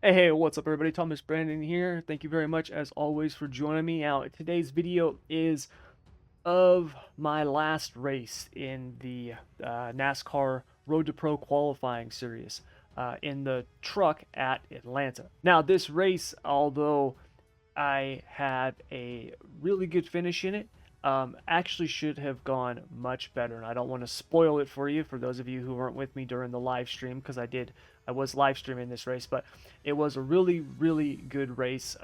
Hey, what's up, everybody? Thomas Brandon here. Thank you very much, as always, for joining me. Today's video is of my last race in the NASCAR Road to Pro qualifying series in the truck at Atlanta. Now, this race, although I had a really good finish in it, actually should have gone much better. And I don't want to spoil it for you, for those of you who weren't with me during the live stream, because I was live streaming this race, but it was a really, really good race.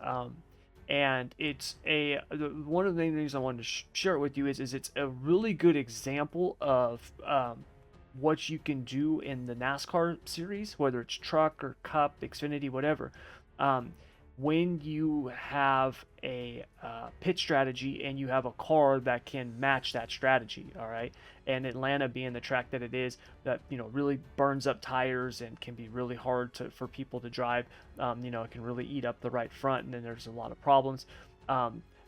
And it's one of the main things I wanted to share it with you is it's a really good example of what you can do in the NASCAR series, whether it's truck or cup, Xfinity, whatever. Um, when you have a pit strategy and you have a car that can match that strategy, all right. And Atlanta being the track that it is, that really burns up tires and can be really hard for people to drive. It can really eat up the right front, and then there's a lot of problems.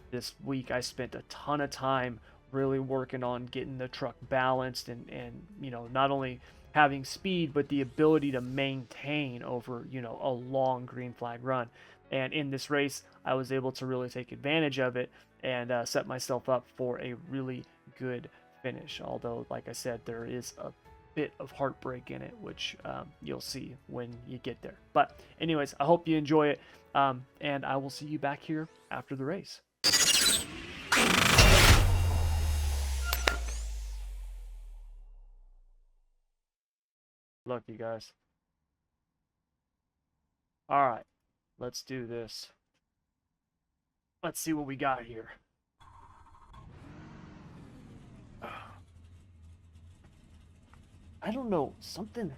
This week I spent a ton of time really working on getting the truck balanced, and not only having speed but the ability to maintain over a long green flag run. And in this race, I was able to really take advantage of it and set myself up for a really good finish. Although, like I said, there is a bit of heartbreak in it, which you'll see when you get there. But, anyways, I hope you enjoy it, and I will see you back here after the race. Look, you guys. All right, let's do this. Let's see what we got here. I don't know, something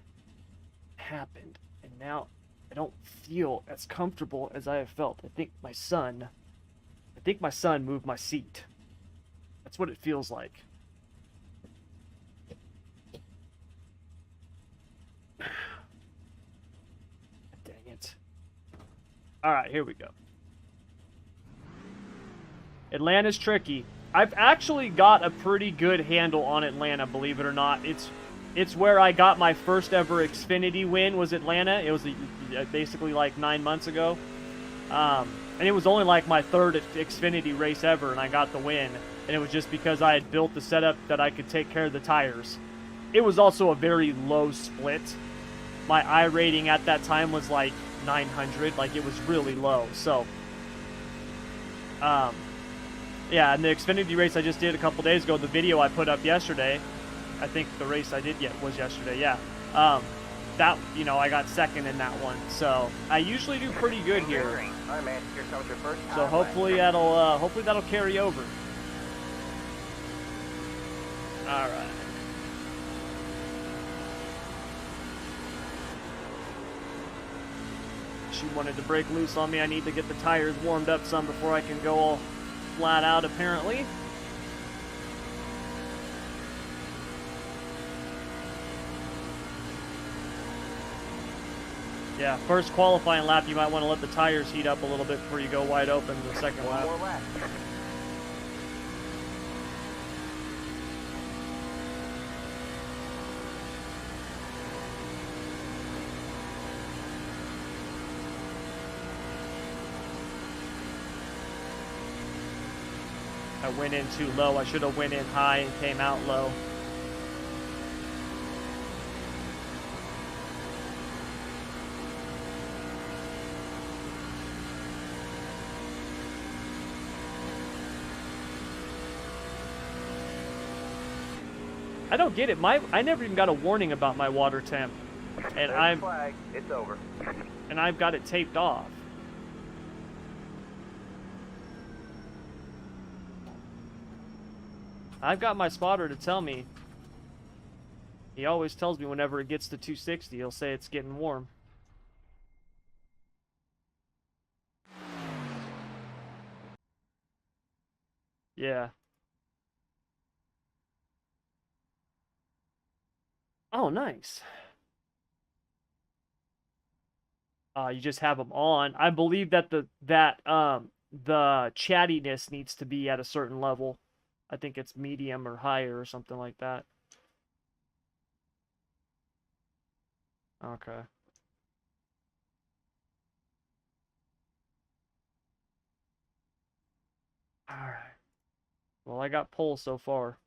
happened, and now I don't feel as comfortable as I have felt. I think my son moved my seat. That's what it feels like. Dang it. All right, here we go. Atlanta's tricky. I've actually got a pretty good handle on Atlanta, believe it or not. It's where I got my first ever Xfinity win, was Atlanta. It was basically like 9 months ago. And it was only like my third Xfinity race ever, and I got the win. And it was just because I had built the setup that I could take care of the tires. It was also a very low split. My I rating at that time was like 900. Like, it was really low. So, um, yeah, and the Xfinity race I just did a couple days ago, the video I put up yesterday, I think the race I did was yesterday, yeah. I got second in that one, so I usually do pretty good here. So hopefully that'll carry over. All right. She wanted to break loose on me. I need to get the tires warmed up some before I can go all flat out, apparently. Yeah, first qualifying lap, you might want to let the tires heat up a little bit before you go wide open the second lap. I went in too low. I should have went in high and came out low. I don't get it. I never even got a warning about my water temp, and it's over. And I've got it taped off. I've got my spotter to tell me. He always tells me whenever it gets to 260, he'll say it's getting warm. Yeah. Oh, nice. You just have them on. I believe that the chattiness needs to be at a certain level. I think it's medium or higher or something like that. Okay. Well, I got pole so far.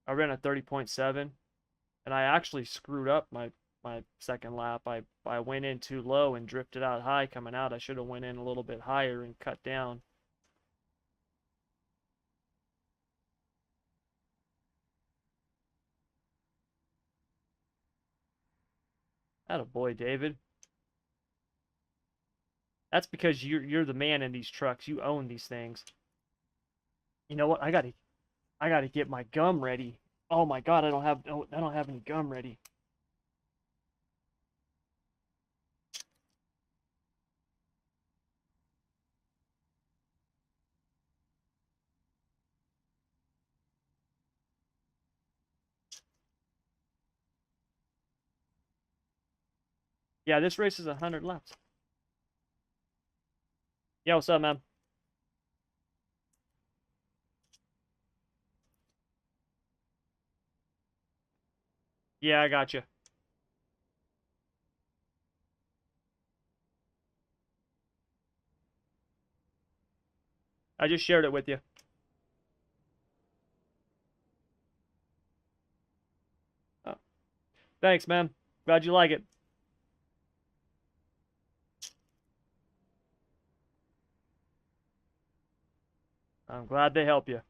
I ran a 30.7, and I actually screwed up my second lap. I went in too low and drifted out high coming out. I should have went in a little bit higher and cut down. Attaboy, David. That's because you're the man in these trucks. You own these things. You know what? I gotta get my gum ready. Oh my God, I don't have any gum ready. Yeah, this race is 100 laps. Yeah, what's up, man? Yeah, I got you. I just shared it with you. Oh, thanks, man. Glad you like it. I'm glad they help you.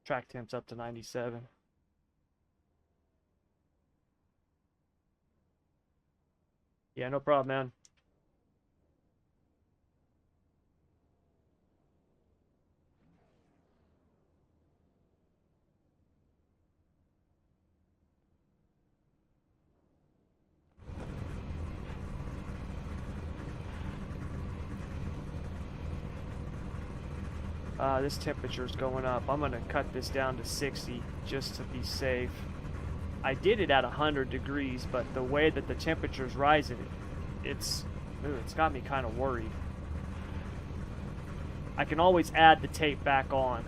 Track temp's up to 97. Yeah, no problem, man. This temperature's going up. I'm gonna cut this down to 60 just to be safe. I did it at 100 degrees, but the way that the temperature's rising, it's got me kind of worried. I can always add the tape back on.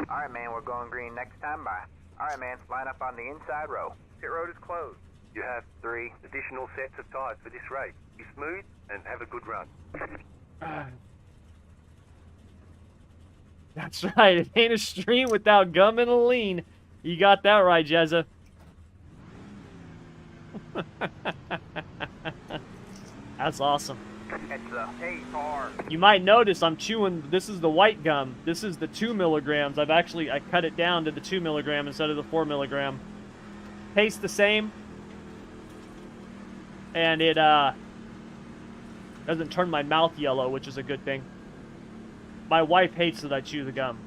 Alright, man, we're going green next time by. Alright, man, line up on the inside row. Pit road is closed. You have 3 additional sets of tyres for this race. Be smooth and have a good run. That's right. It ain't a stream without gum and a lean. You got that right, Jezza. That's awesome. It's the A-R. You might notice I'm chewing. This is the white gum. This is the 2 milligrams. I cut it down to the 2 milligram instead of the 4 milligram. Tastes the same. And it doesn't turn my mouth yellow, which is a good thing. My wife hates that I chew the gum.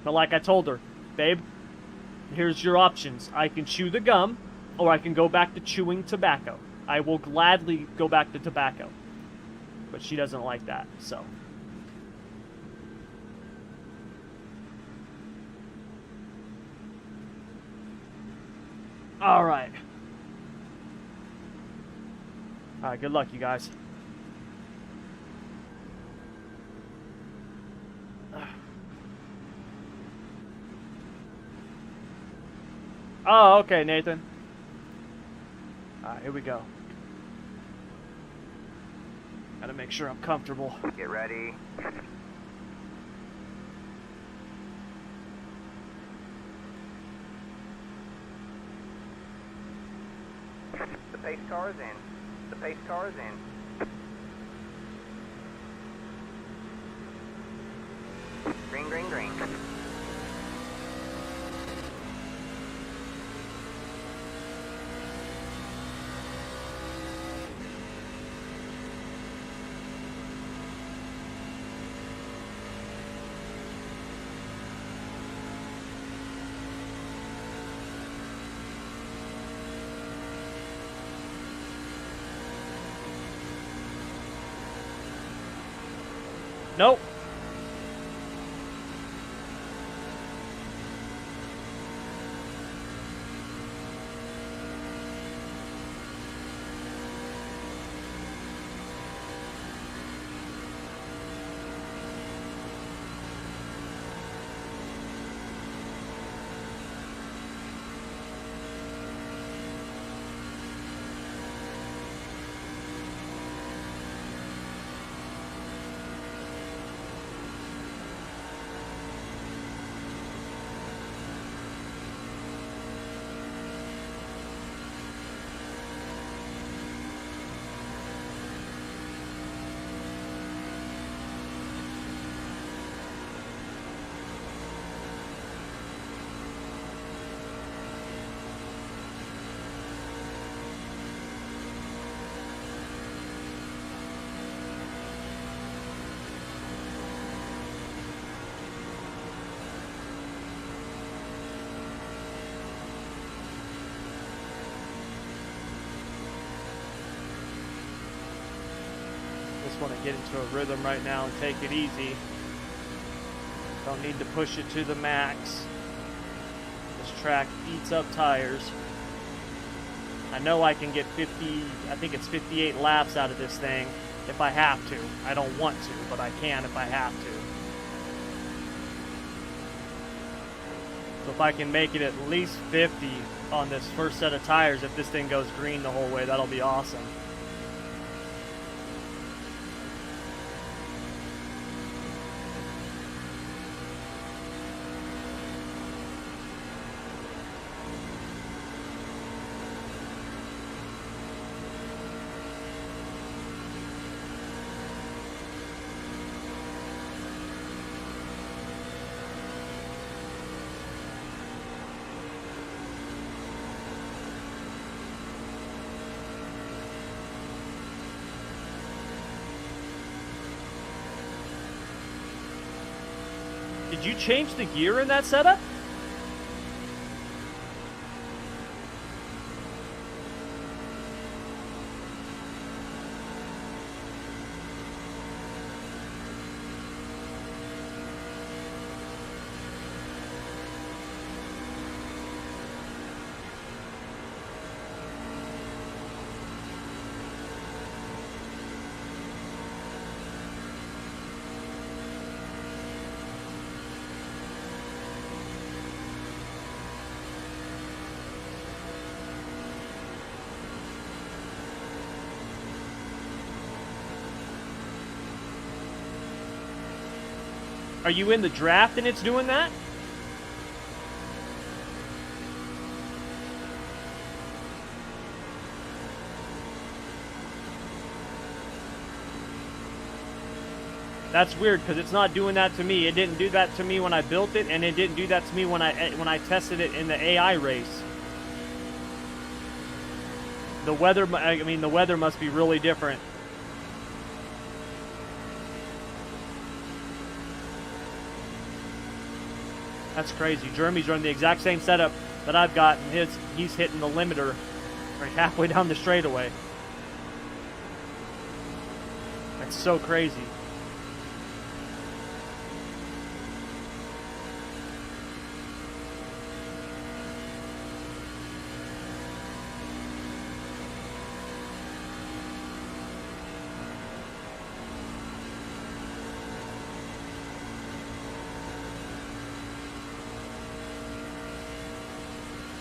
But like I told her, babe, here's your options. I can chew the gum, or I can go back to chewing tobacco. I will gladly go back to tobacco. But she doesn't like that, so. Alright. Alright, good luck, you guys. Oh, okay, Nathan. Alright, here we go. Gotta make sure I'm comfortable. Get ready. The pace car is in. The pace car is in. Green, green, green. Nope. want to get into a rhythm right now and take it easy. Don't need to push it to the max. This track eats up tires. I know I can get 50, I think it's 58 laps out of this thing if I have to. I don't want to, but I can if I have to. So if I can make it at least 50 on this first set of tires, if this thing goes green the whole way, that'll be awesome. Did you change the gear in that setup? Are you in the draft and it's doing that? That's weird because it's not doing that to me. It didn't do that to me when I built it, and it didn't do that to me when I tested it in the AI race. The weather, I mean, the weather must be really different. That's crazy. Jeremy's running the exact same setup that I've got, and he's hitting the limiter right halfway down the straightaway. That's so crazy.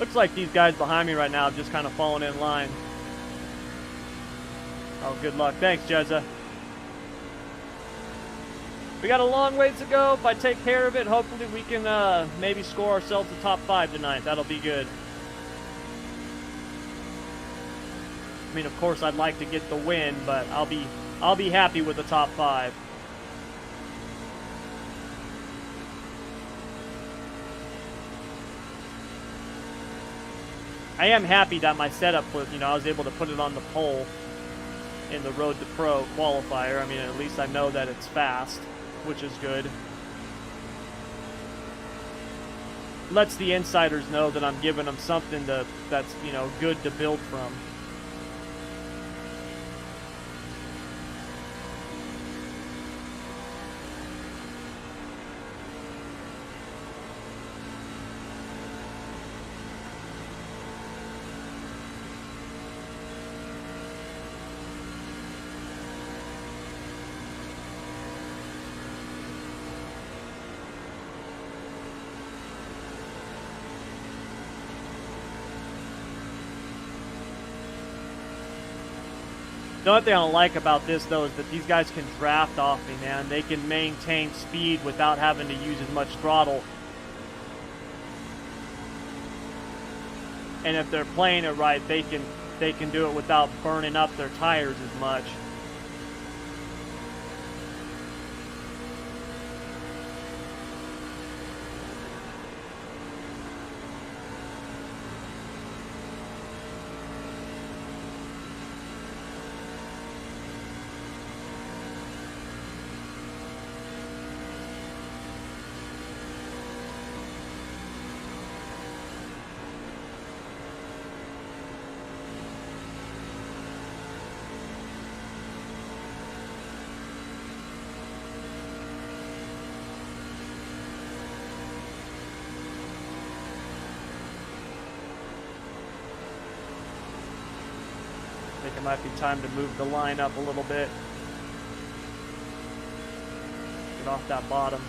Looks like these guys behind me right now have just kind of fallen in line. Oh, good luck. Thanks, Jezza. We got a long ways to go. If I take care of it, hopefully we can maybe score ourselves the top 5 tonight. That'll be good. I mean, of course, I'd like to get the win, but I'll be happy with the top 5. I am happy that my setup was, I was able to put it on the pole in the Road to Pro qualifier. I mean, at least I know that it's fast, which is good. Lets the insiders know that I'm giving them something that's, good to build from. The only thing I don't like about this, though, is that these guys can draft off me, man. They can maintain speed without having to use as much throttle. And if they're playing it right, they can do it without burning up their tires as much. it might be time to move the line up a little bit. Get off that bottom.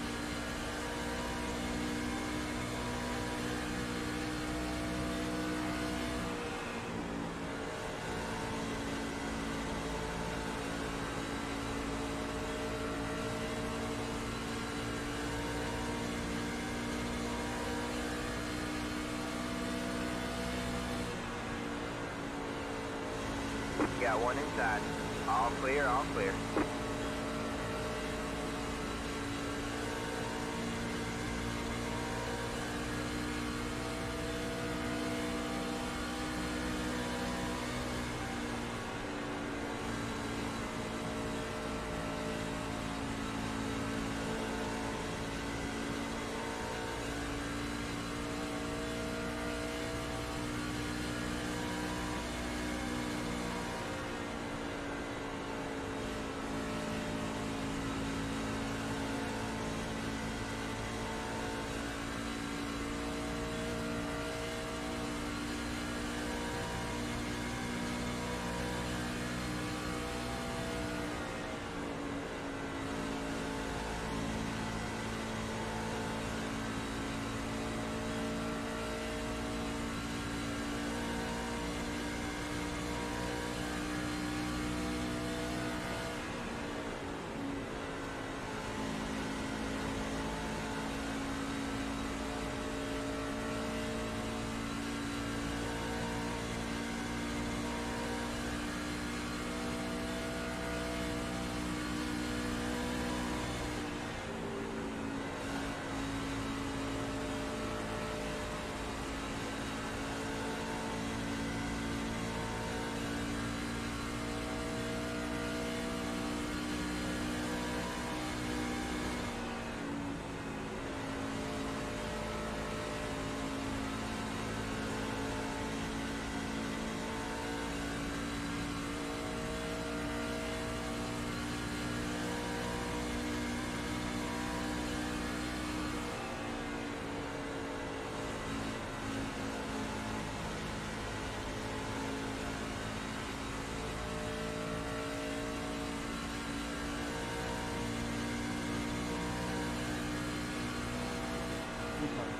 Got one inside. All clear, all clear.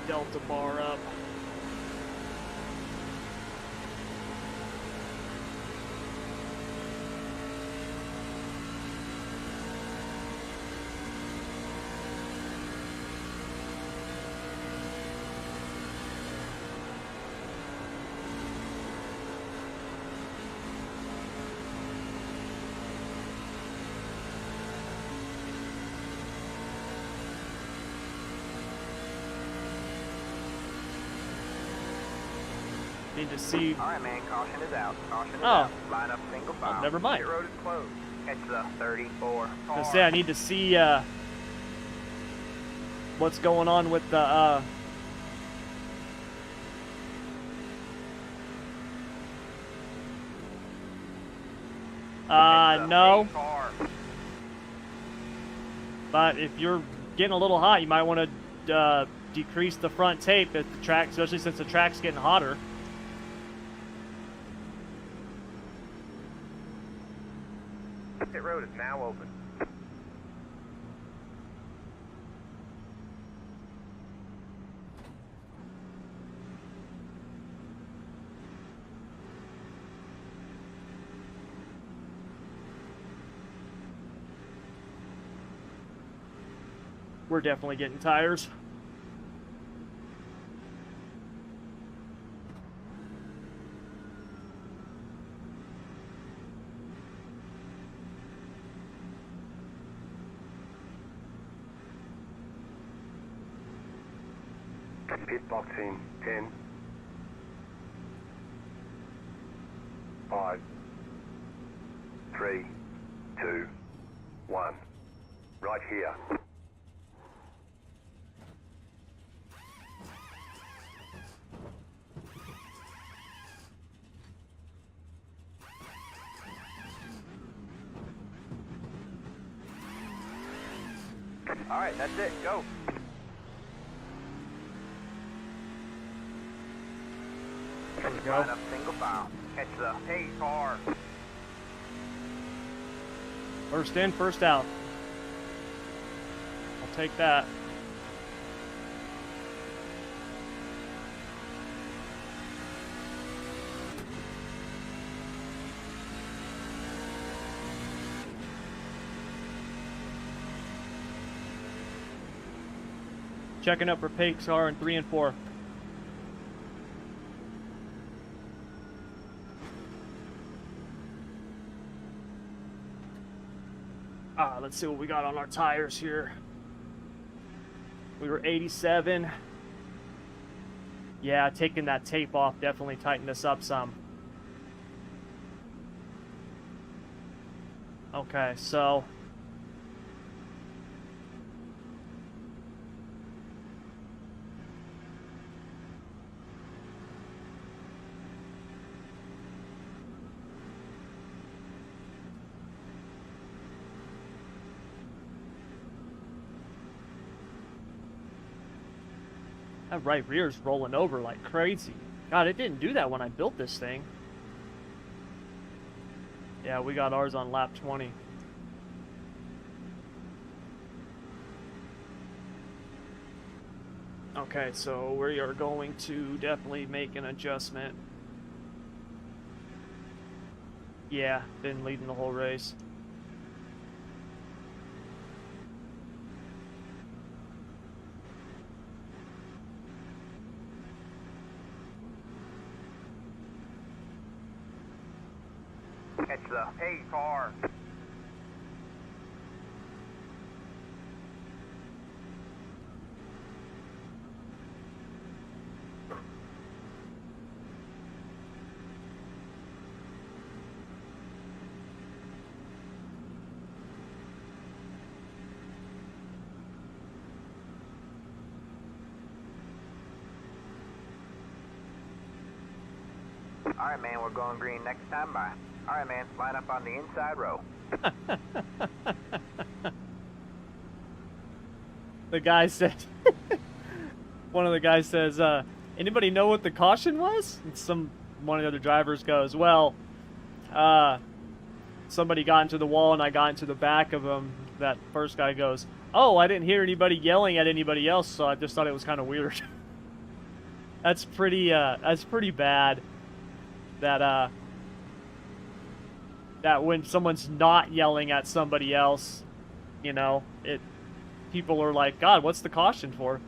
Delta bar up. Need to see. All right, man. Caution is out. Caution is Oh. out. Line up single file. never mind. Pit road is closed. Catch the 34. I was gonna say I need to see what's going on with the no. But if you're getting a little hot, you might want to decrease the front tape at the track, especially since the track's getting hotter. Pit road is now open. We're definitely getting tires. Pit box in 10, 5, 3, 2, 1. Right here. All right, that's it. Go. There we go. Line up single file. Catch the 8 car. First in, first out. I'll take that. Checking up for pace car in 3 and 4. Let's see what we got on our tires here. We were 87. Yeah, taking that tape off definitely tightened us up some. Okay, so that right rear's rolling over like crazy. God, it didn't do that when I built this thing. Yeah, we got ours on lap 20. Okay, so we are going to definitely make an adjustment. Yeah, been leading the whole race. Catch the hey car. Alright, man, we're going green next time. Bye. Alright, man, line up on the inside row. The guy said, one of the guys says, anybody know what the caution was? And one of the other drivers goes, well, somebody got into the wall and I got into the back of him. That first guy goes, oh, I didn't hear anybody yelling at anybody else, so I just thought it was kind of weird. That's pretty bad. That when someone's not yelling at somebody else, you know, people are like, God, what's the caution for?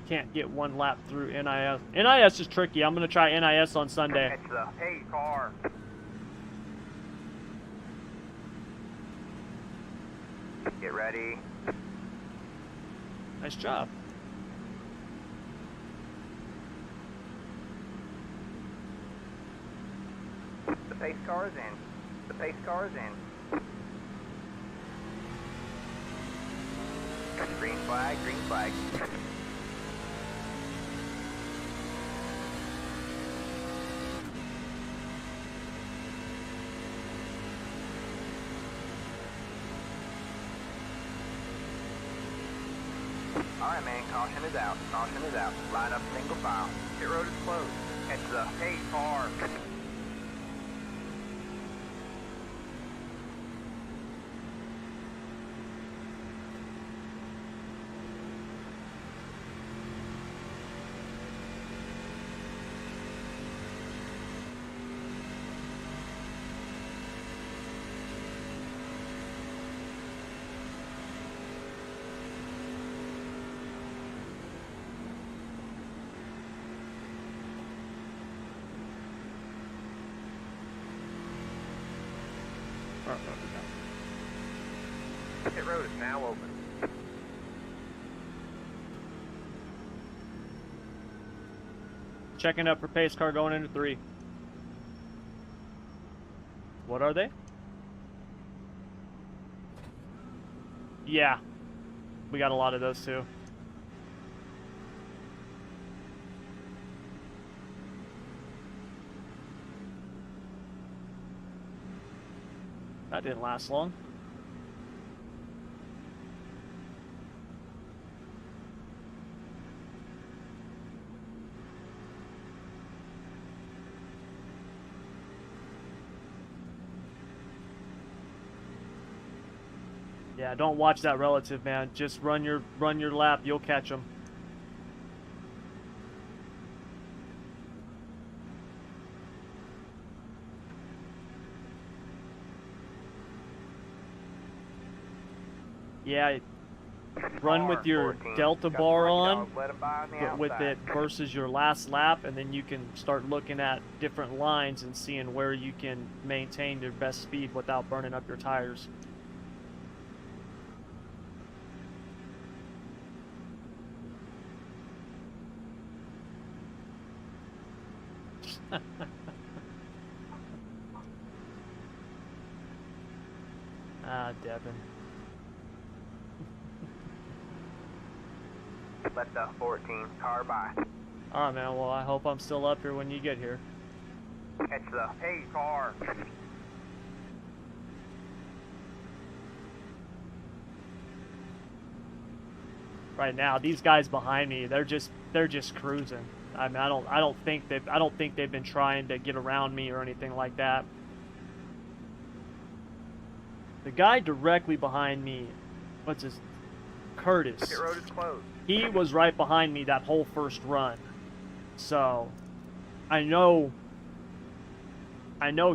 Can't get one lap through NIS. NIS is tricky. I'm gonna try NIS on Sunday. Catch the hey car. Get ready. Nice job. The pace car is in. The pace car is in. Green flag, green flag. Alright, man, caution is out. Caution is out. Line up single file. Pit road is closed. Catch the hey car. Pit road is now open. Checking up for pace car going into 3. What are they? Yeah. We got a lot of those too. That didn't last long. Yeah, don't watch that relative, man. Just run your lap. You'll catch them. Yeah, run with your 14. delta Got bar 20 on, dogs, let 'em by on the but with outside. it versus your last lap, and then you can start looking at different lines and seeing where you can maintain your best speed without burning up your tires. Ah, Devin. Let the 14 car by. Alright, man, well, I hope I'm still up here when you get here. Catch the hey car. Right now, these guys behind me, they're just cruising. I mean, I don't think they've been trying to get around me or anything like that. The guy directly behind me, what's his, Curtis. Pit road is closed. He was right behind me that whole first run. So, I know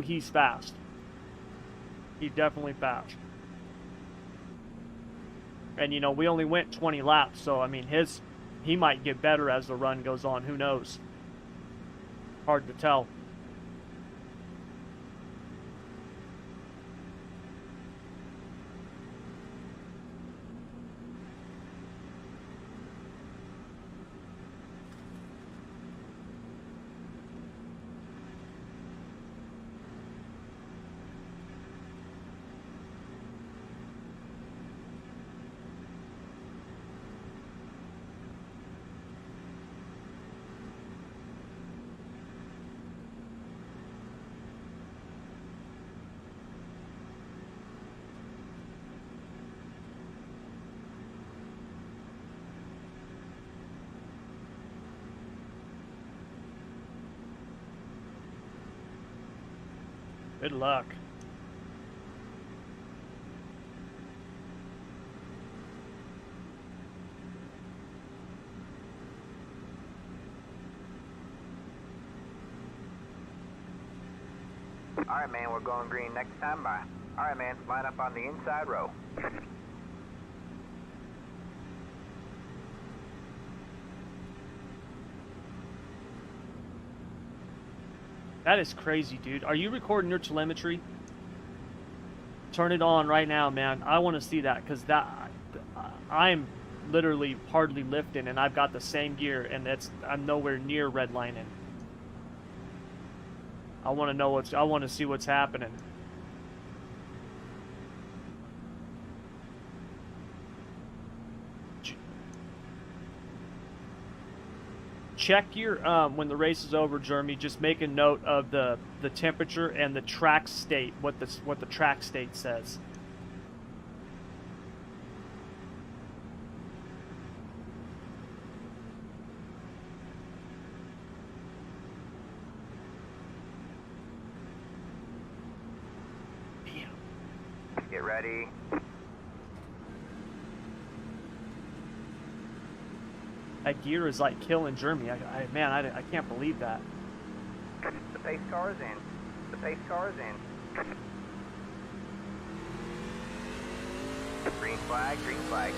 he's fast. He's definitely fast. And you know, we only went 20 laps, so I mean, he might get better as the run goes on. Who knows? Hard to tell. Good luck. Alright, man, we're going green next time by. Alright, man, line up on the inside row. That is crazy, dude. Are you recording your telemetry? Turn it on right now, man. I want to see that, because I'm literally hardly lifting, and I've got the same gear, and I'm nowhere near redlining. I want to see what's happening. Check your when the race is over, Jeremy. Just make a note of the temperature and the track state. What the track state says. Damn. Get ready. That gear is like killing Jeremy. Man, I can't believe that. The pace car is in. The pace car is in. Green flag, green flag.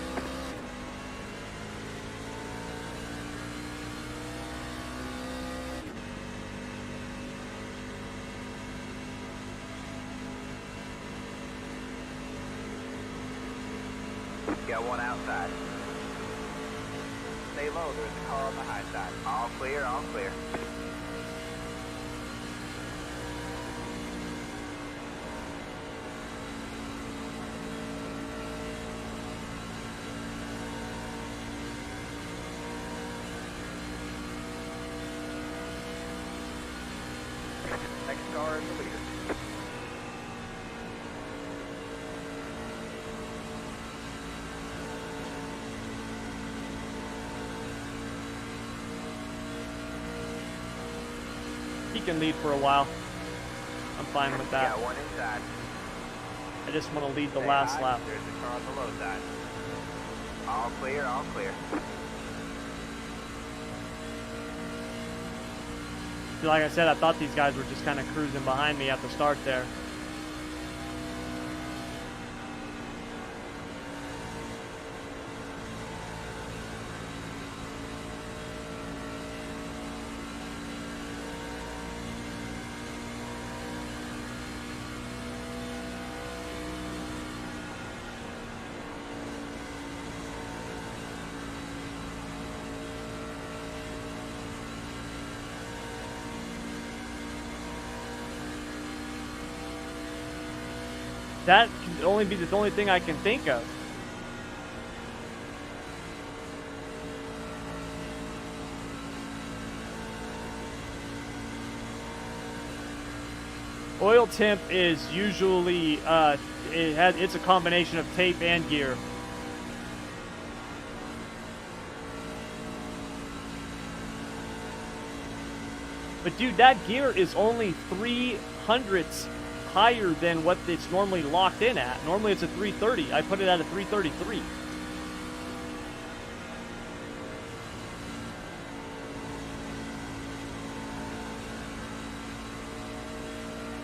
Got one outside. Stay low, there's a car on the high side. All clear, all clear. Next car is the leader. He can lead for a while. I'm fine with that. Got one inside. I just want to lead the Stay last high. lap. There's a car on the low side. All clear, all clear. Like I said, I thought these guys were just kind of cruising behind me at the start there. That can only be the only thing I can think of. Oil temp is usually it's a combination of tape and gear. But dude, that gear is only 3/100ths higher than what it's normally locked in at. Normally it's a 330. I put it at a 333.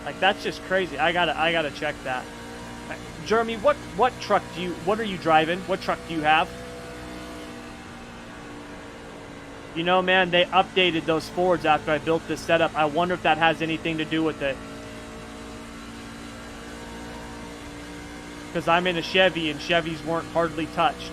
Like, that's just crazy. I gotta check that. Jeremy, what are you driving? What truck do you have? You know, man, they updated those Fords after I built this setup. I wonder if that has anything to do with it. Because I'm in a Chevy, and Chevys weren't hardly touched.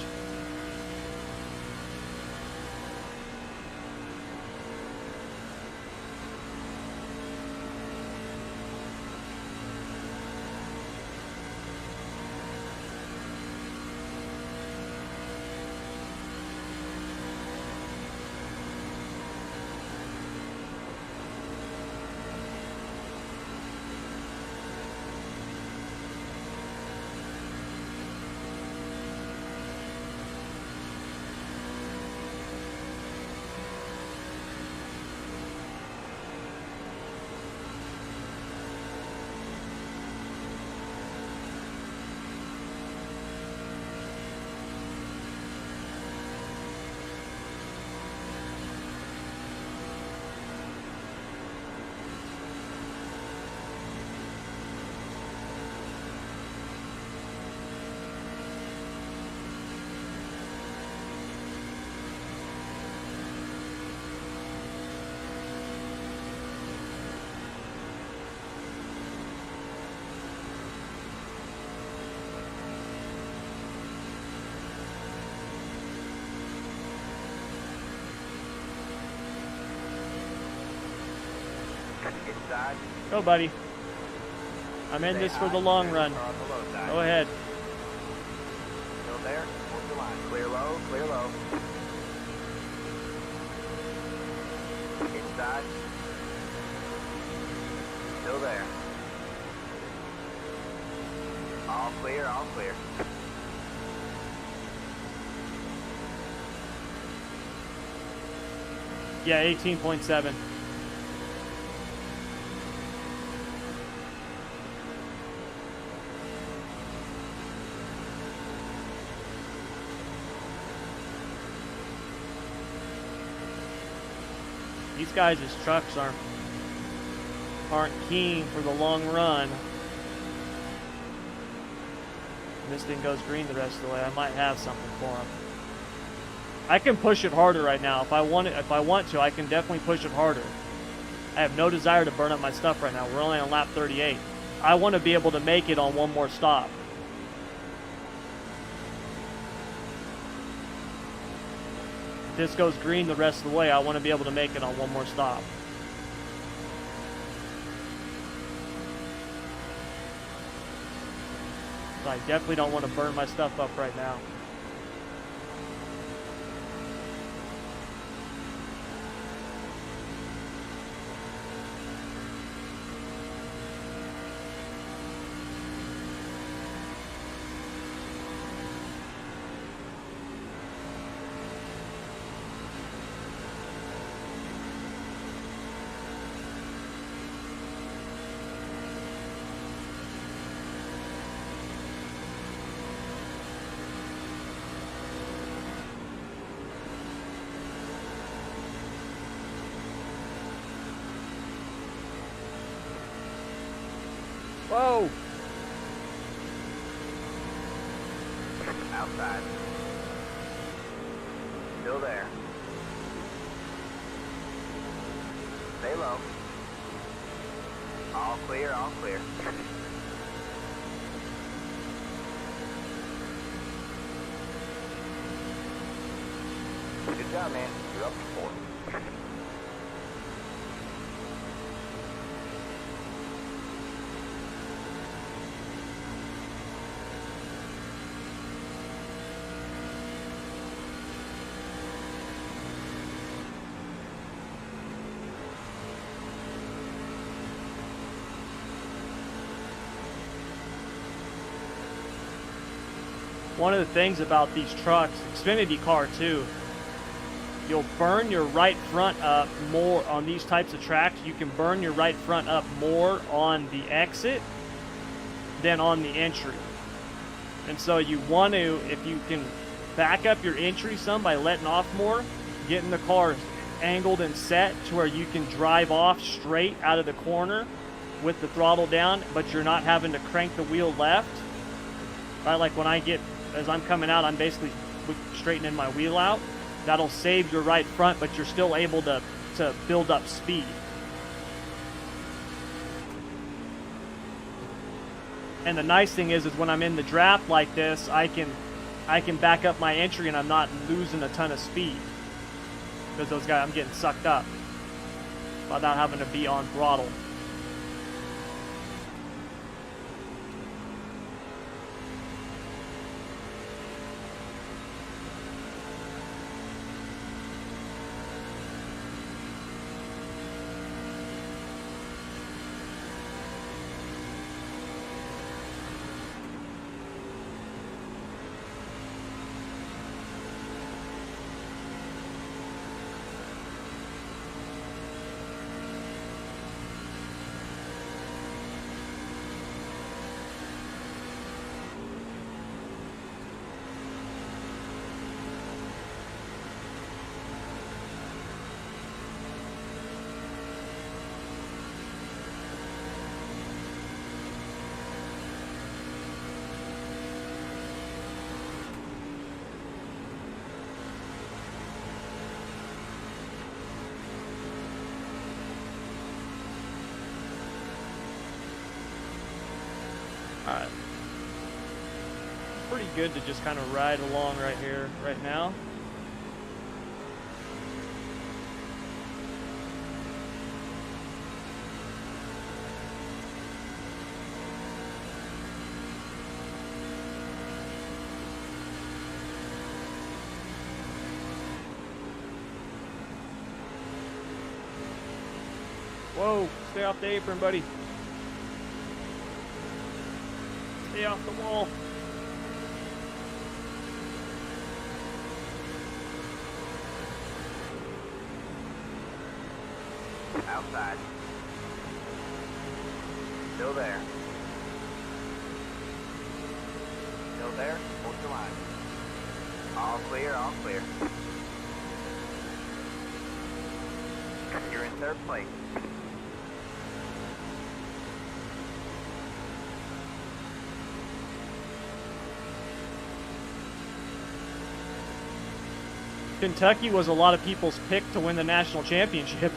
Inside. Go, buddy. I'm in this for the long run. Car on the low side. Go ahead. Still there? Hold the line. Clear low, clear low. Inside. Still there. All clear, all clear. Yeah, 18.7. These guys' trucks aren't keen for the long run. And this thing goes green the rest of the way. I might have something for them. I can push it harder right now. If I want to, I can definitely push it harder. I have no desire to burn up my stuff right now. We're only on lap 38. I want to be able to make it on one more stop. If this goes green the rest of the way, I want to be able to make it on one more stop. So I definitely don't want to burn my stuff up right now. Whoa! Outside. Still there. Stay low. All clear, all clear. Good job, man. You're up to 4. One of the things about these trucks, Xfinity car too, you'll burn your right front up more on these types of tracks. You can burn your right front up more on the exit than on the entry. And so you want to, if you can back up your entry some by letting off more, getting the car angled and set to where you can drive off straight out of the corner with the throttle down, but you're not having to crank the wheel left. Right, like when I get, as I'm coming out, I'm basically straightening my wheel out. That'll save your right front, but you're still able to build up speed. And the nice thing is when I'm in the draft like this, I can back up my entry and I'm not losing a ton of speed. Because those guys, I'm getting sucked up without having to be on throttle. Alright. Pretty good to just kind of ride along right here, right now. Whoa, stay off the apron, buddy. Stay off the wall. Outside. Still there. Still there. Hold your line. All clear, all clear. You're in 3rd place. Kentucky was a lot of people's pick to win the national championship.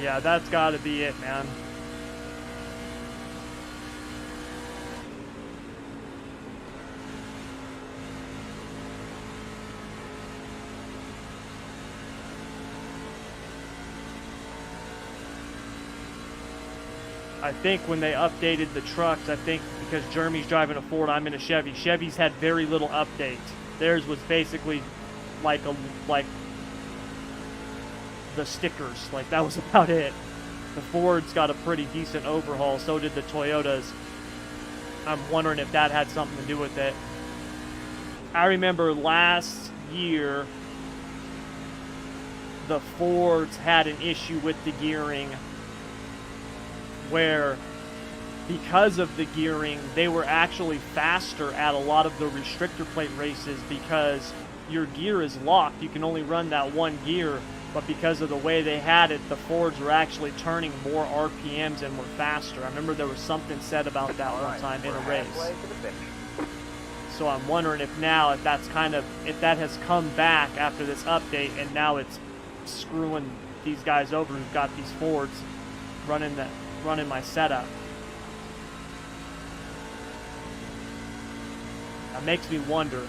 Yeah, that's gotta be it, man. I think when they updated the trucks, I think because Jeremy's driving a Ford, I'm in a Chevy. Chevy's had very little update. Theirs was basically like the stickers. Like, that was about it. The Ford's got a pretty decent overhaul. So did the Toyotas. I'm wondering if that had something to do with it. I remember last year, the Fords had an issue with the gearing where, because of the gearing, they were actually faster at a lot of the restrictor plate races because your gear is locked. You can only run that one gear, but because of the way they had it, the Fords were actually turning more RPMs and were faster. I remember there was something said about that one time in a race. So I'm wondering if now, if that has come back after this update, and now it's screwing these guys over who've got these Fords running my setup. That makes me wonder.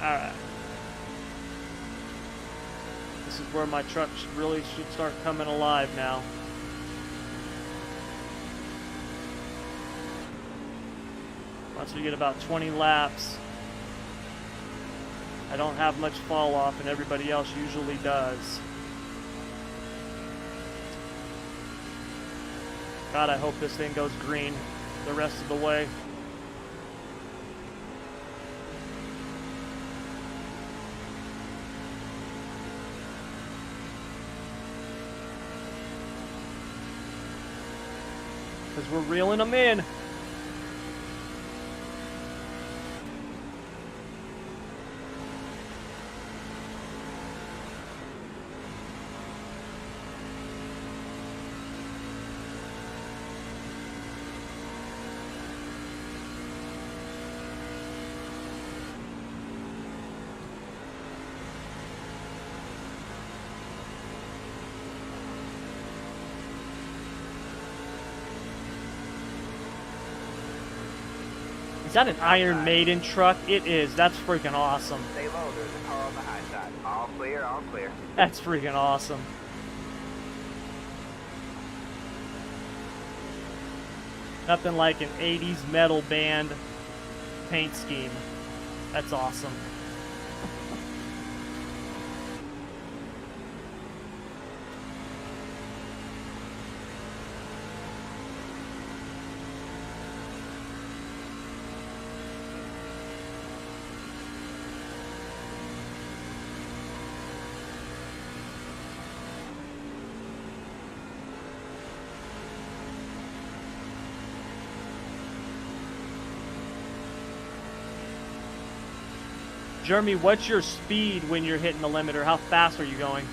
Alright. This is where my truck really should start coming alive now. Once we get about 20 laps, I don't have much fall off, and everybody else usually does. God, I hope this thing goes green the rest of the way. Because we're reeling them in. Is that an Iron Maiden truck? It is. That's freaking awesome. Stay low, there's a car on the high side. All clear, all clear. That's freaking awesome. Nothing like an 80s metal band paint scheme. That's awesome. Jeremy, what's your speed when you're hitting the limiter? How fast are you going?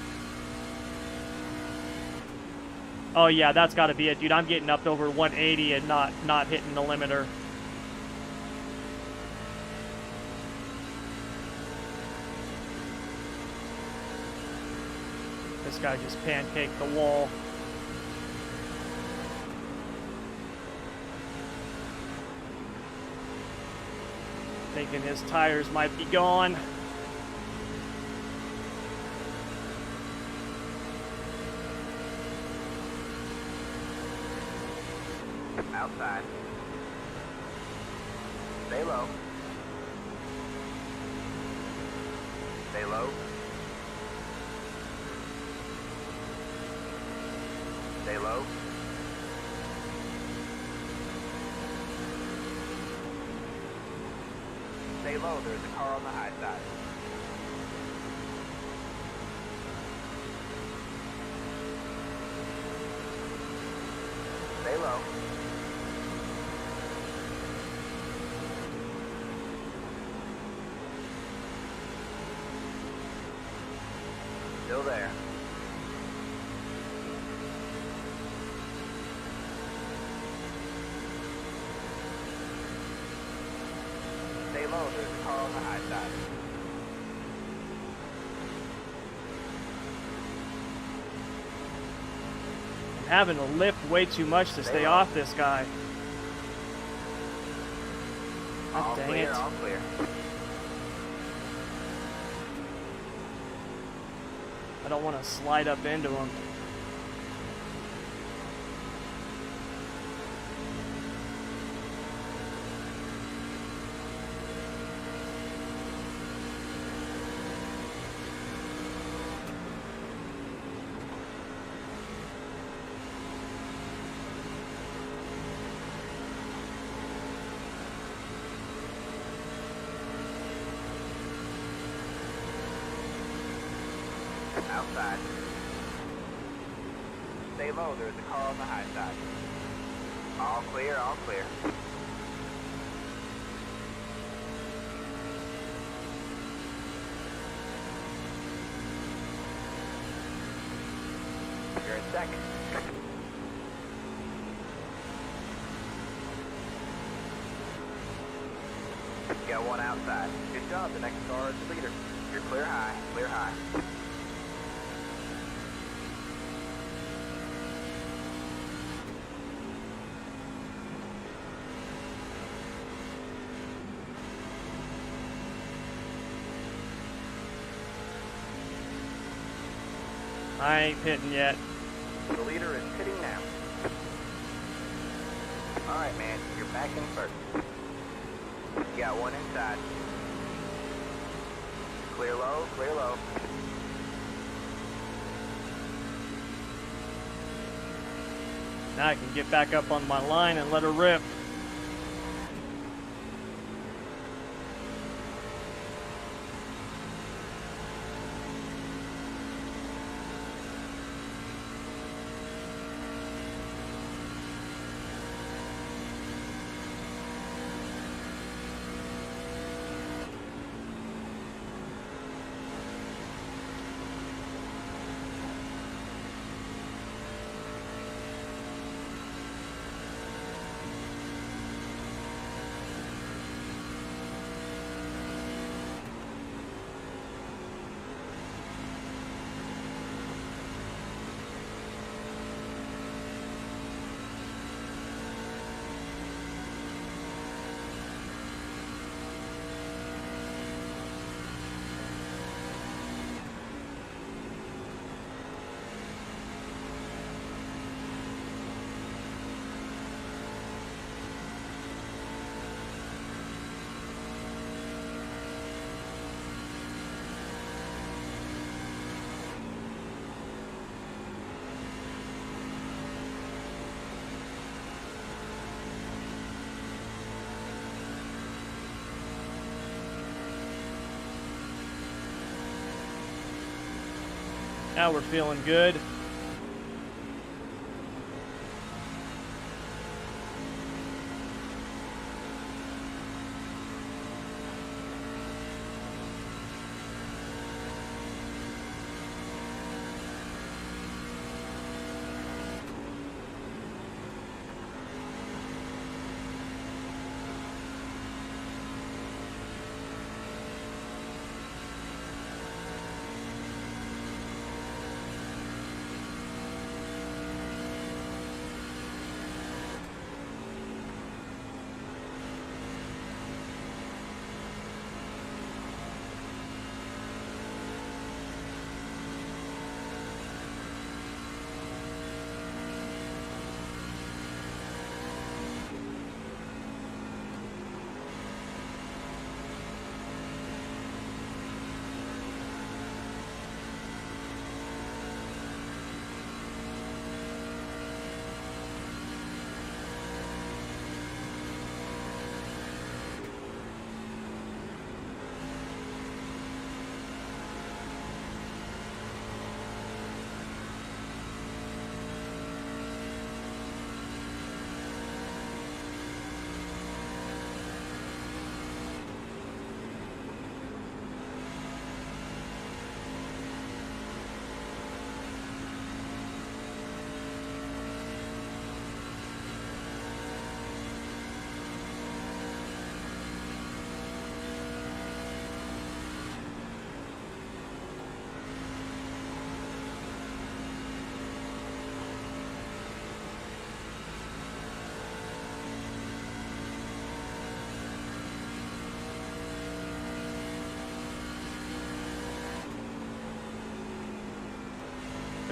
Oh yeah, that's gotta be it, dude. I'm getting up over 180 and not hitting the limiter. This guy just pancaked the wall. Thinking his tires might be gone. Outside. Stay low. Stay low. Stay low. Stay low, there's a car on the high side. Stay low. Still there. low, there's a car on the high side. I'm having to lift way too much to stay off this guy. All Dang clear, it. all clear. I don't want to slide up into him. Outside. Stay low, there's a car on the high side. All clear, all clear. You're in second. You got one outside. Good job, the next car is the leader. You're clear high, clear high. I ain't pitting yet. The leader is pitting now. Alright, man, you're back in first. You got one inside. Clear low, clear low. Now I can get back up on my line and let her rip. Now we're feeling good.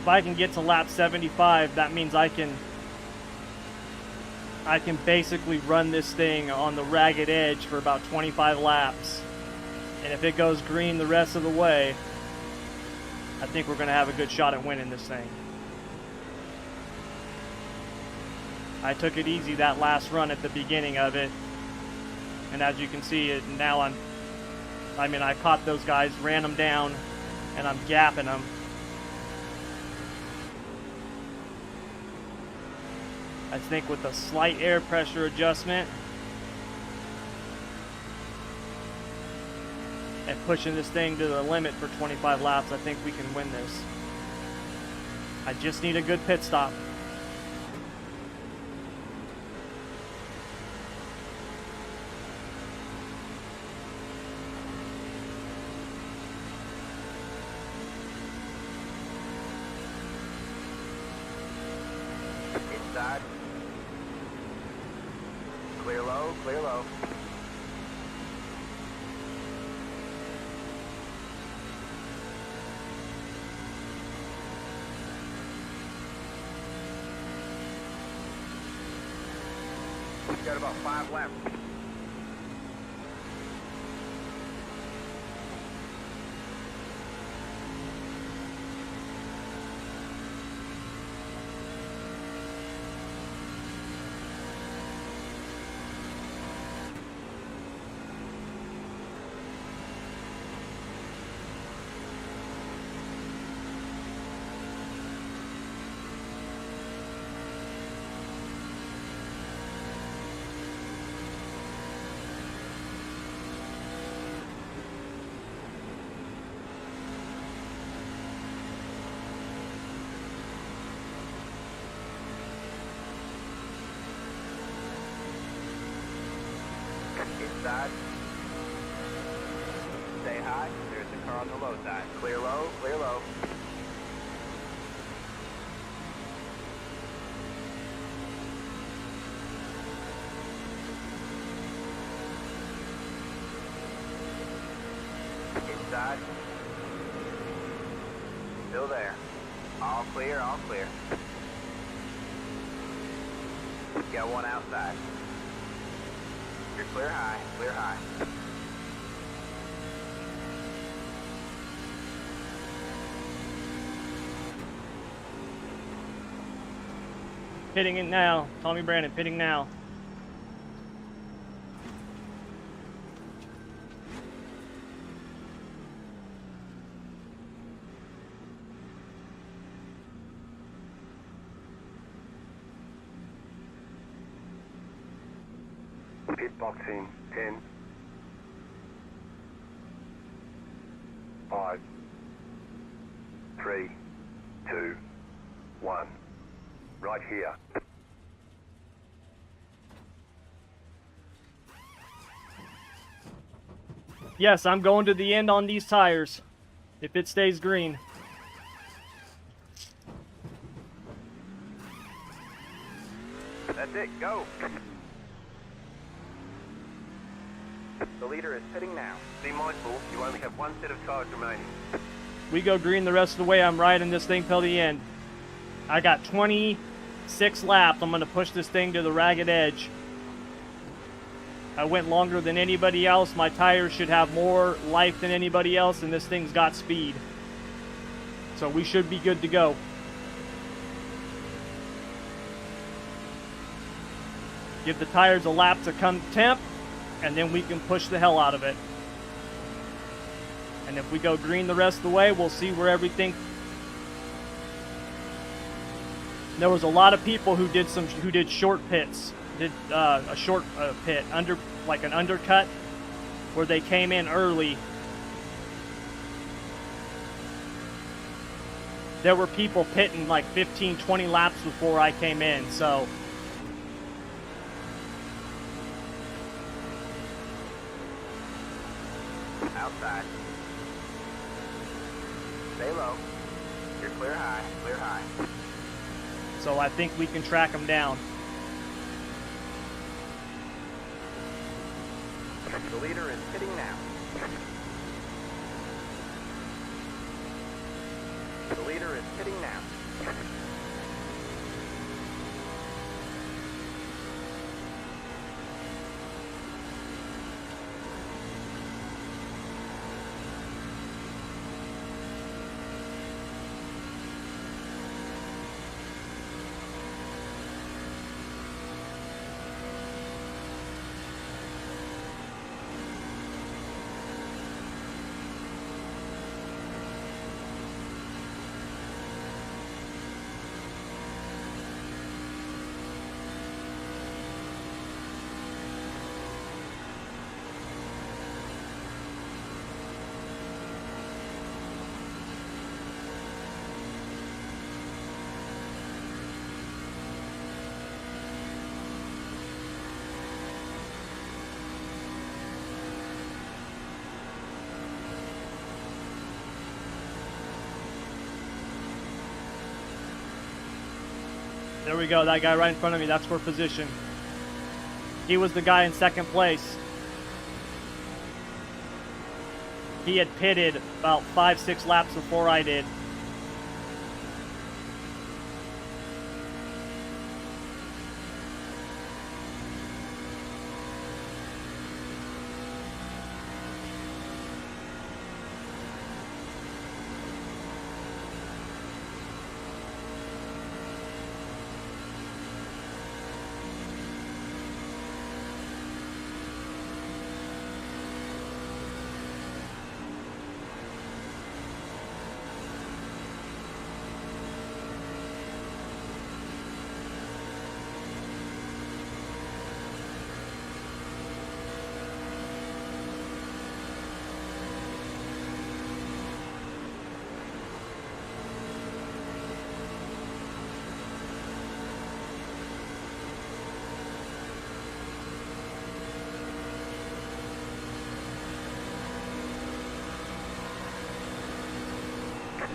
if I can get to lap 75, that means I can basically run this thing on the ragged edge for about 25 laps. And if it goes green the rest of the way, I think we're going to have a good shot at winning this thing. I took it easy that last run at the beginning of it. And as you can see, it now I caught those guys, ran them down, and I'm gapping them. I think with a slight air pressure adjustment and pushing this thing to the limit for 25 laps, I think we can win this. I just need a good pit stop. Inside. Clear low, clear low. We've got about 5 laps. Inside. Stay high. There's the car on the low side. Clear low, clear low. Inside. Still there. All clear, all clear. Got one outside. You're clear high, clear high. Pitting it now. Tommy Brandon, pitting now. Pit box in 10, 5, 3, 2, 1. Right here. Yes, I'm going to the end on these tires if it stays green. That's it, go. The leader is pitting now. Be mindful, you only have one set of tires remaining. We go green the rest of the way. I'm riding this thing till the end. I got 26 laps. I'm going to push this thing to the ragged edge. I went longer than anybody else. My tires should have more life than anybody else, and this thing's got speed. So we should be good to go. Give the tires a lap to come temp, and then we can push the hell out of it. And if we go green the rest of the way, we'll see where everything... There was a lot of people who did short pits, did a short pit, like an undercut, where they came in early. There were people pitting like 15, 20 laps before I came in, so... Outside. Stay low. You're clear high, clear high. So I think we can track them down. The leader is pitting now. The leader is pitting now. There we go. That guy right in front of me, that's for position. He was the guy in second place. He had pitted about 5-6 laps before I did.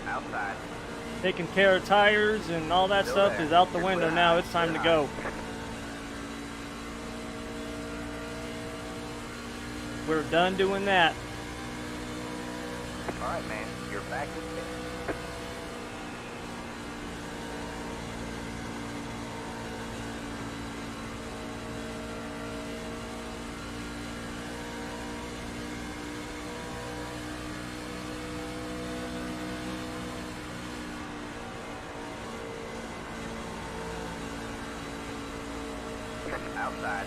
Outside. Taking care of tires and all that stuff is out the window now. It's time to go. We're done doing that. All right, man. You're back in pit. Outside.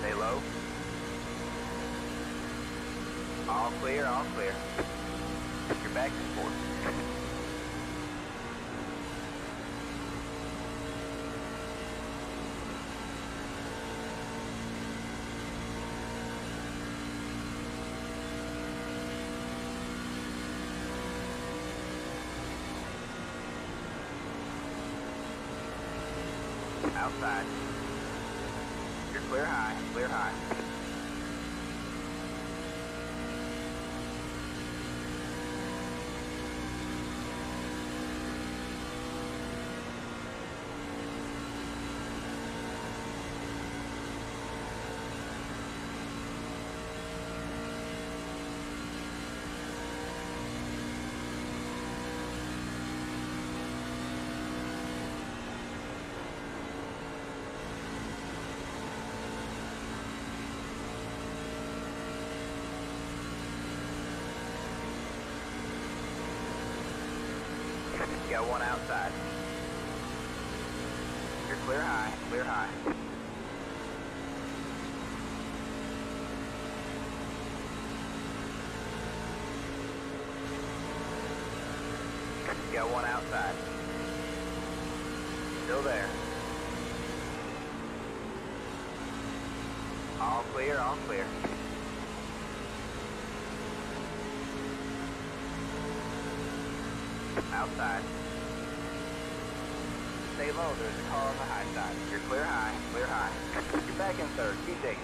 Stay low. All clear, all clear. You're back in fourth. Outside. You're clear high, clear high. Got one outside. You're clear high, clear high. Got one outside. Still there. All clear, all clear. Outside. Stay low, there's a car on the high side. You're clear high, clear high. You're back in third, keep digging.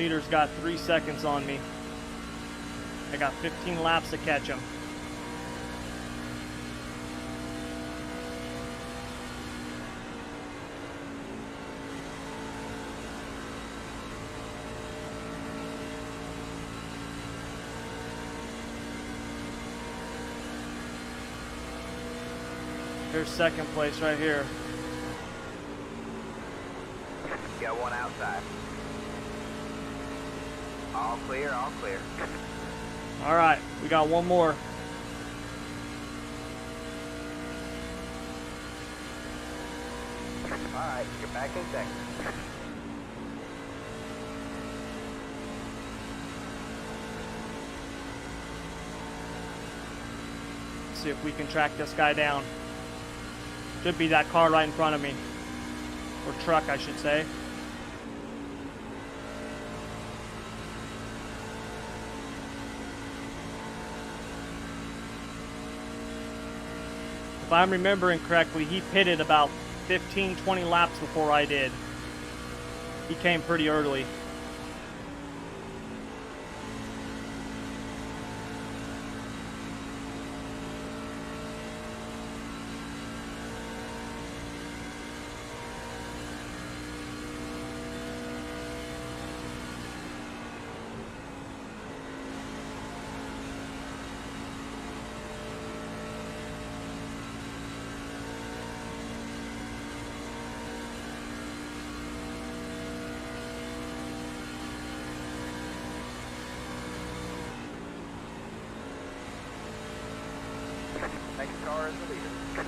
Leader's got 3 seconds on me. I got 15 laps to catch him. Here's second place right here. Got one outside. All clear, all clear. All right, we got one more. Alright, you're back in second. See if we can track this guy down. Should be that car right in front of me. Or truck, I should say. If I'm remembering correctly, he pitted about 15, 20 laps before I did. He came pretty early. Next car is the leader.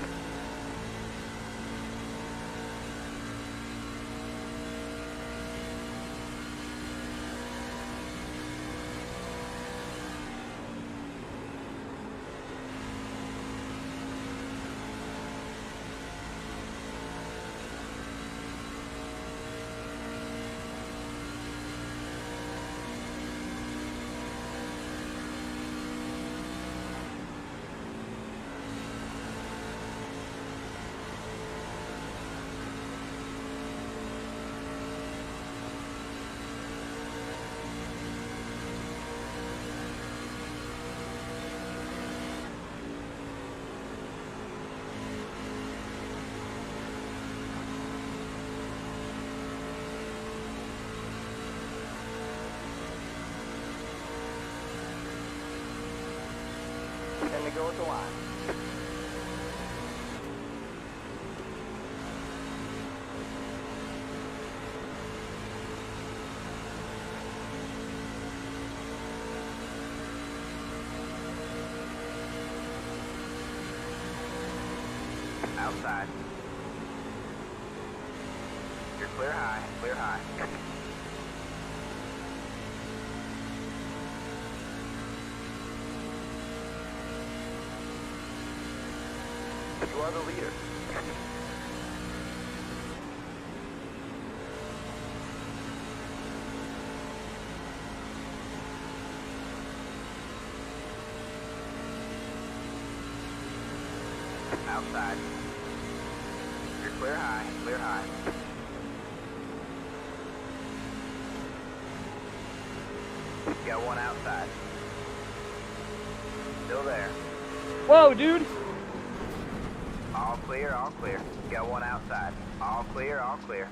And they go with the line. Outside. You're clear high, clear high. You are the leader. Outside. You're clear high, clear high. Got one outside. Still there. Whoa, dude! All clear, all clear. Got one outside. All clear, all clear.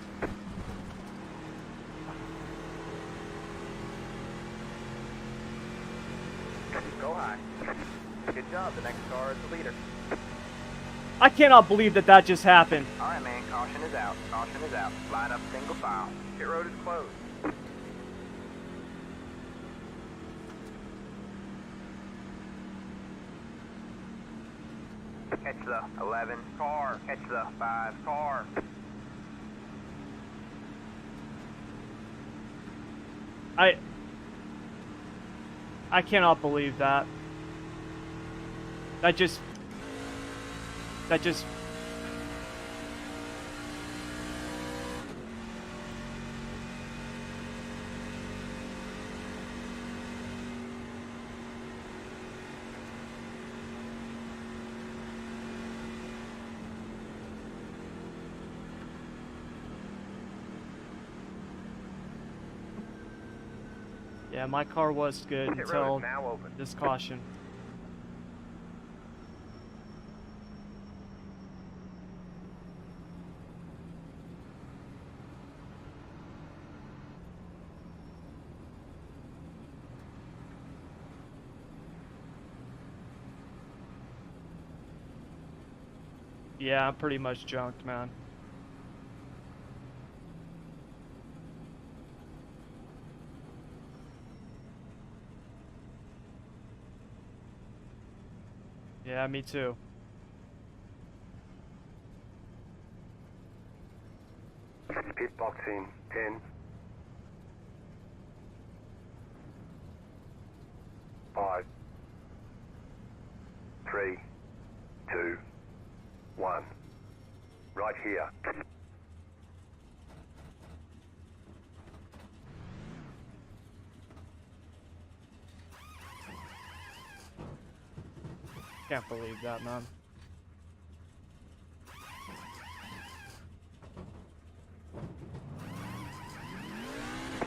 Go high. Good job. The next car is the leader. I cannot believe that that just happened. All right, man. Caution is out. Caution is out. Line up single file. Pit road is closed. Catch the 11 car. Catch the 5 car. I cannot believe that. That just Yeah, my car was good Pit road until is now open. this caution. Yeah, I'm pretty much junked, man. Yeah, me too. Pit box in 10, 5, 3, 2, 1. Right here. Can't believe that, man.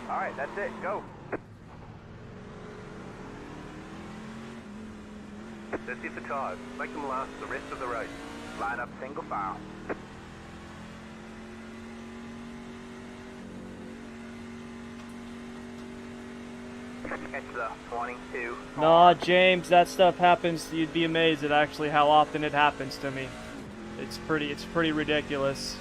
Alright, that's it. Go. That's it for tyres. Make them last the rest of the race. Line up single file. Catch the 22. No, James, that stuff happens. You'd be amazed at actually how often it happens to me. It's pretty ridiculous.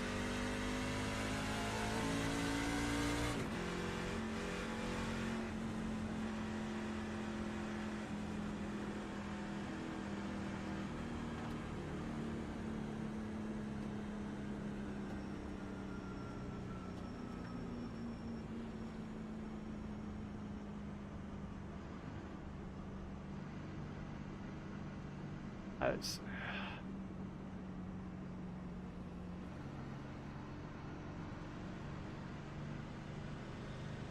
That's...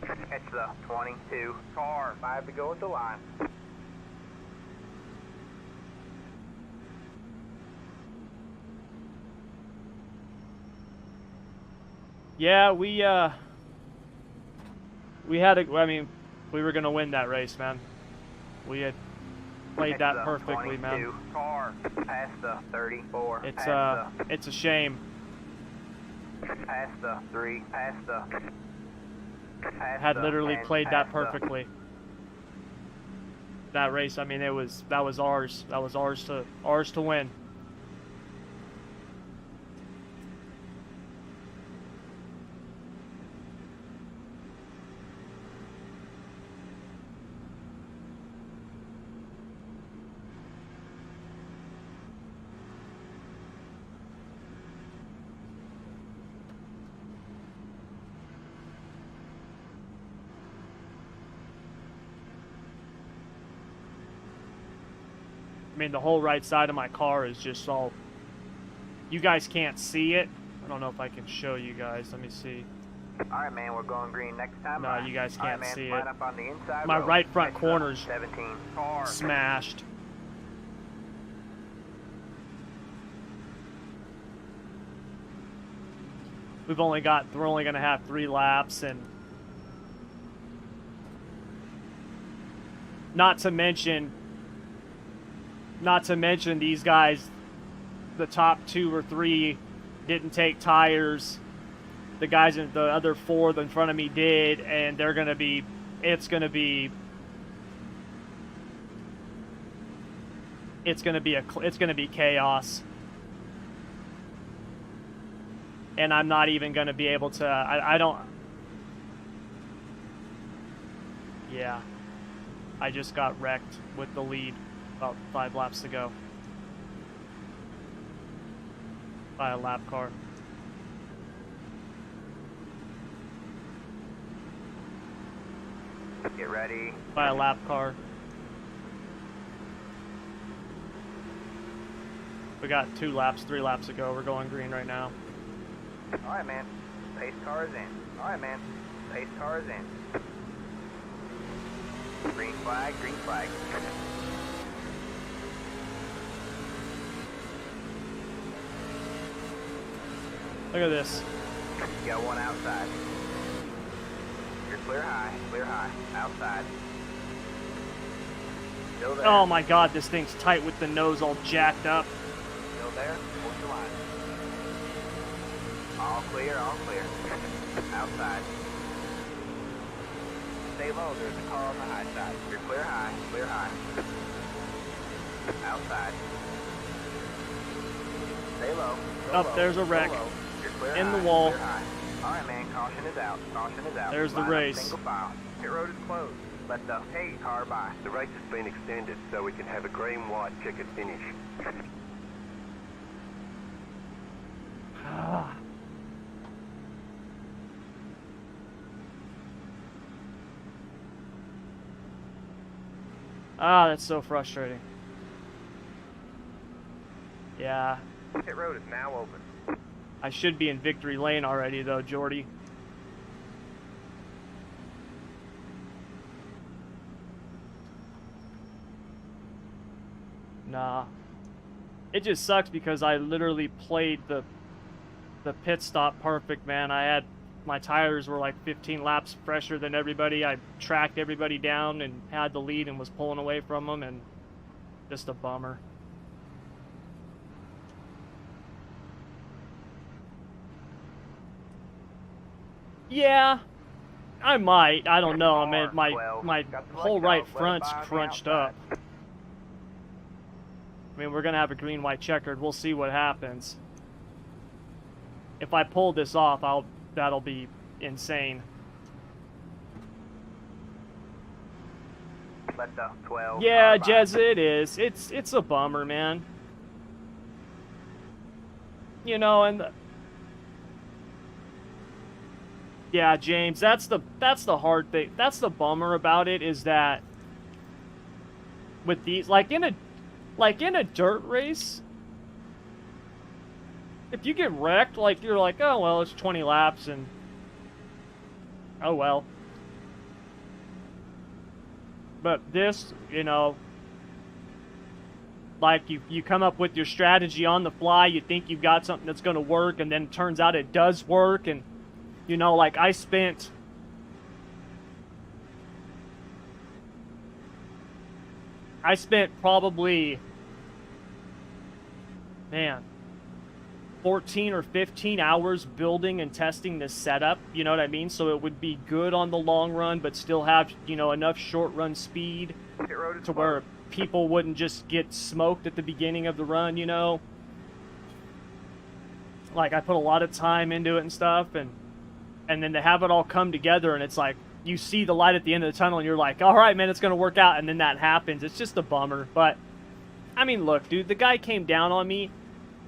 Catch the 22 car. 5 to go at the line. Yeah, we had a, I mean, we were gonna win that race, man. We had played that Catch the perfectly, 22 man. car. Past the 34. It's a shame. Past the 3. Past the. Had literally played that past perfectly. That race, I mean, that was ours. That was ours to win. I mean, the whole right side of my car is just all... You guys can't see it. I don't know if I can show you guys. Let me see. Alright, man, we're going green next time. No, you guys can't Alright, man, see line it. up on the inside My row. right front Catch the corner's 17 car. smashed. We're only gonna have 3 laps, and not to mention these guys, the top 2 or 3 didn't take tires. The guys in the other 4 in front of me did, and they're gonna be, it's gonna be chaos. And I'm not even gonna be able to, I don't, yeah. I just got wrecked with the lead about 5 laps to go by a lap car. Get ready. By a lap car. We got 2 laps, 3 laps to go. We're going green right now. Alright, man. Pace car is in. Alright, man. Pace car is in. Green flag, green flag. Look at this. You got one outside. You're clear high, clear high. outside. Still there. Oh my god, this thing's tight with the nose all jacked up. Still there. Hold your line. All clear, all clear. Outside. Stay low, there's a car on the high side. You're clear high, clear high. Outside. Stay low. Up, there's a wreck. You're clear In high, the wall. clear high. Alright man, caution is out. Caution is out. There's the Line up race. single file. Pit road is closed. Let the hay car by. The race has been extended so we can have a green-white checkered finish. Ah, that's so frustrating. Yeah, Pit road is now open. I should be in victory lane already though, Jordy. Nah. It just sucks because I literally played the pit stop perfect, man. I had my tires were like 15 laps fresher than everybody. I tracked everybody down and had the lead and was pulling away from them, and just a bummer. Yeah, I might. I don't know. I mean, my whole right front's crunched up. I mean, we're gonna have a green-white checkered. We'll see what happens. If I pull this off, that'll be insane. Let the 12 Yeah, car by. Jez, it is. It's a bummer, man. You know, and yeah, James, that's the hard thing. That's the bummer about it, is that with these, like in a dirt race, if you get wrecked, like you're like, oh well, it's 20 laps and oh well. But this, you know, like you come up with your strategy on the fly, you think you've got something that's going to work, and then it turns out it does work. And you know, like I spent probably, man, 14 or 15 hours building and testing this setup, you know what I mean? So it would be good on the long run, but still have, you know, enough short run speed Pit road is to where people wouldn't just get smoked at the beginning of the run, you know? Like, I put a lot of time into it and stuff, and then to have it all come together, and it's like, you see the light at the end of the tunnel, and you're like, all right, man, it's going to work out, and then that happens. It's just a bummer. But, I mean, look, dude, the guy came down on me.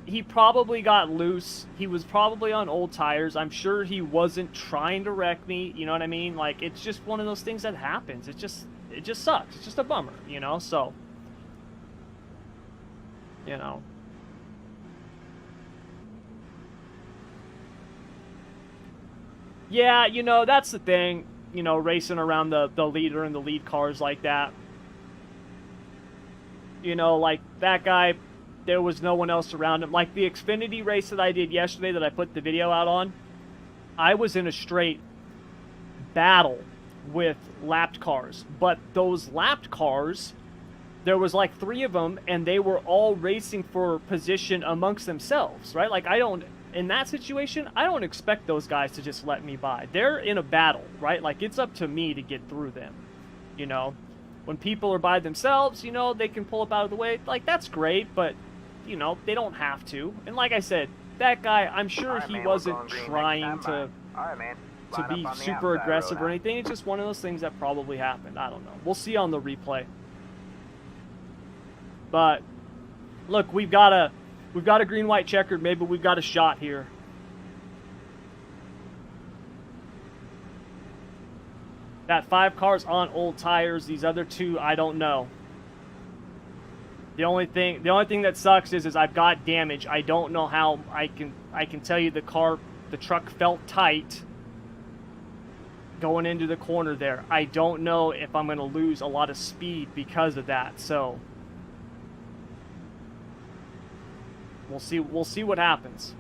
He probably got loose. He was probably on old tires. I'm sure he wasn't trying to wreck me. You know what I mean? Like, it's just one of those things that happens. It just sucks. It's just a bummer, you know? So, you know. Yeah, you know, that's the thing. You know, racing around the leader and the lead cars like that. You know, like, that guy, there was no one else around him. Like the Xfinity race that I did yesterday that I put the video out on, I was in a straight battle with lapped cars. But those lapped cars, there was like 3 of them, and they were all racing for position amongst themselves, right? Like, in that situation, I don't expect those guys to just let me by. They're in a battle, right? Like, it's up to me to get through them, you know? When people are by themselves, you know, they can pull up out of the way. Like, that's great, but, you know, they don't have to. And like I said, that guy, I'm sure he wasn't trying to be super aggressive or anything. It's just one of those things that probably happened. I don't know. We'll see on the replay. But, look, we've got a green-white checkered. Maybe we've got a shot here. That 5 cars on old tires. These other 2, I don't know. The only thing that sucks is I've got damage. I don't know how. I can tell you the truck felt tight going into the corner there. I don't know if I'm going to lose a lot of speed because of that. So we'll see what happens.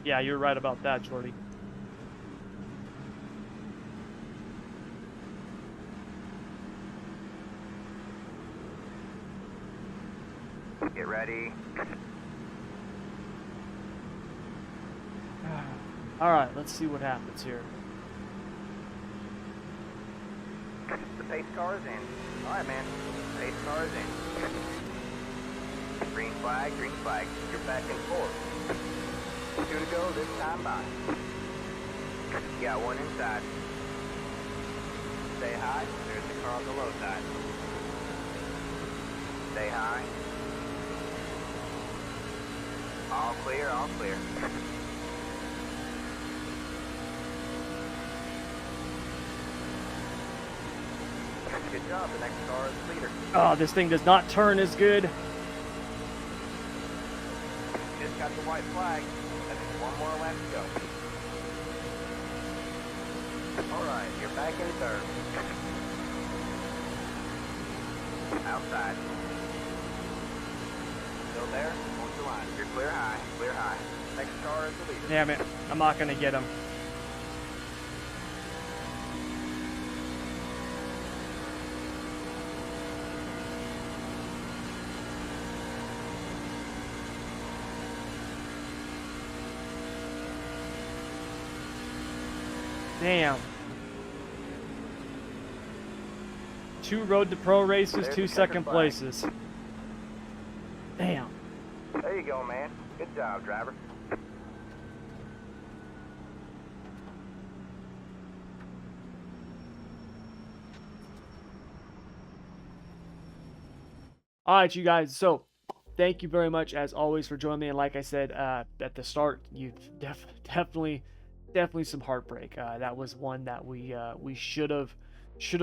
Yeah, you're right about that, Jordy. Get ready. All right, let's see what happens here. The pace car is in. All right, man. Pace car is in. Green flag, green flag. You're back and forth. 2 to go this time by. Got one inside. Stay high. There's the car on the low side. Stay high. All clear, all clear. Good job. The next car is the leader. Oh, this thing does not turn as good. Just got the white flag. That is one more lap to go. All right, you're back in third. Outside. Still there? Hold the line. You're clear high. Clear high. Next car is the leader. Damn it, I'm not gonna get him. Damn. 2 Road to Pro races, There's 2 the second checkered flag. places. Damn. There you go, man. Good job, driver. All right, you guys. So, thank you very much as always for joining me. And like I said at the start, you've definitely some heartbreak. That was one that we should have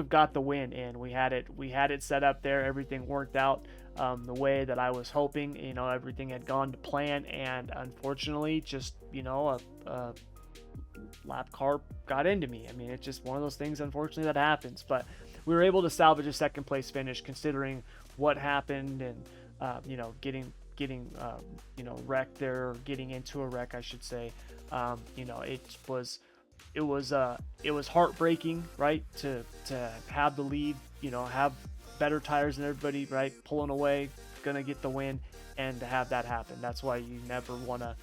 got the win, and we had it set up there. Everything worked out the way that I was hoping. You know, everything had gone to plan, and unfortunately, just a lap car got into me. I mean, it's just one of those things, unfortunately, that happens. But we were able to salvage a second place finish, considering what happened, and getting wrecked there, or getting into a wreck, I should say. It was heartbreaking, right, to have the lead, have better tires than everybody, right, pulling away, gonna get the win, and to have that happen. That's why you never want to,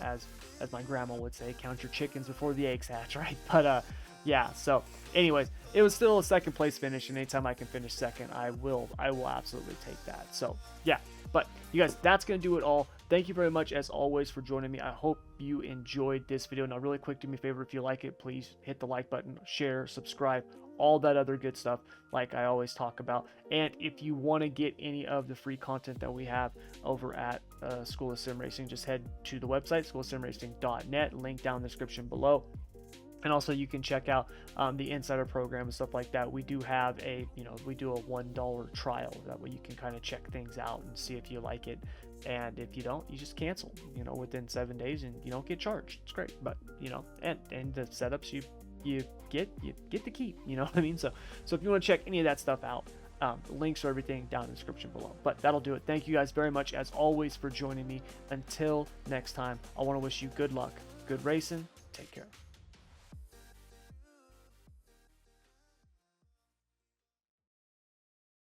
as my grandma would say, count your chickens before the eggs hatch, right? But yeah, so anyways, it was still a second place finish, and anytime I can finish second, I will absolutely take that. So yeah, but you guys, that's gonna do it all. Thank you very much as always for joining me. I hope you enjoyed this video. Now really quick, do me a favor, if you like it, please hit the like button, share, subscribe, all that other good stuff like I always talk about. And if you want to get any of the free content that we have over at School of Sim Racing, just head to the website, schoolofsimracing.net, link down in the description below. And also you can check out the insider program and stuff like that. We do have we do a $1 trial. That way you can kind of check things out and see if you like it. And if you don't, you just cancel, within 7 days, and you don't get charged. It's great. But, and the setups you get to keep, you know what I mean? So if you want to check any of that stuff out, the links or everything down in the description below. But that'll do it. Thank you guys very much as always for joining me. Until next time, I want to wish you good luck, good racing. Take care.